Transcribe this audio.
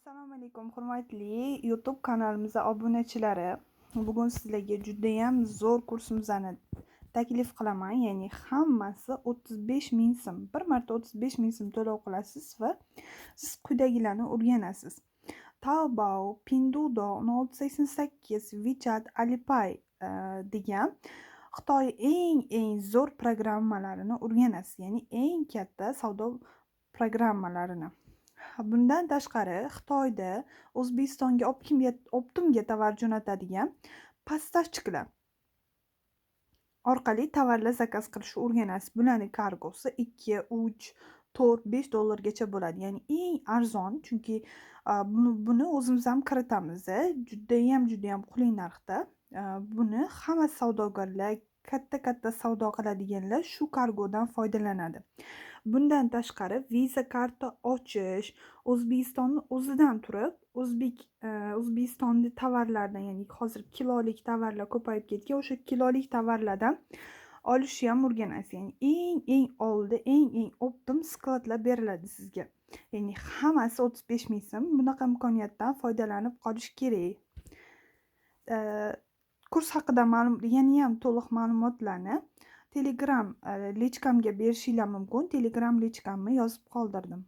Assalomu alaykum hurmatli YouTube kanalimizning obunachilari. Bugun sizlarga juda ham zo'r kursimizni taklif qilaman. Ya'ni hammasi 35 ming so'm. Bir marta 35 ming so'm to'lov qilasiz va siz quyidagilarni o'rganasiz. Taobao, Pinduoduo, 1688, WeChat, Alipay degan Xitoy eng zo'r programmalarini o'rganasiz. Ya'ni eng katta savdo programmalarini. Bundan tashqari Xitoyda O'zbekistonga optimga tovar jo'natadigan postachtchilar orqali tovarlar zakaz qilishni o'rganasiz. Bularning kargosi 2, 3, 4, 5 dollargacha bo'ladi. Ya'ni eng arzon, chunki buni o'zimiz ham kiritamiz. Juda ham qulay narxda. Buni hamma savdogarlar, katta savdo qiladiganlar shu kargodan foydalanadi. Bundan tashqari Visa karta ochish, O'zbekistonni o'zidan turib, O'zbekistonning tovarlaridan, ya'ni hozir kilolik tovarlar ko'payib ketgan, o'sha kilolik tovarlardan olishni ham o'rganasiz. Ya'ni eng oldida eng optim skladlar beriladi sizga. Ya'ni hammasi 35 ming so'm. Bunaqa imkoniyatdan foydalanib qolish kerak. Kurs haqida yana ham to'liq ma'lumotlarni Telegram lichkamga berishingiz mumkin. Telegram lichkamni yozib qoldirdim.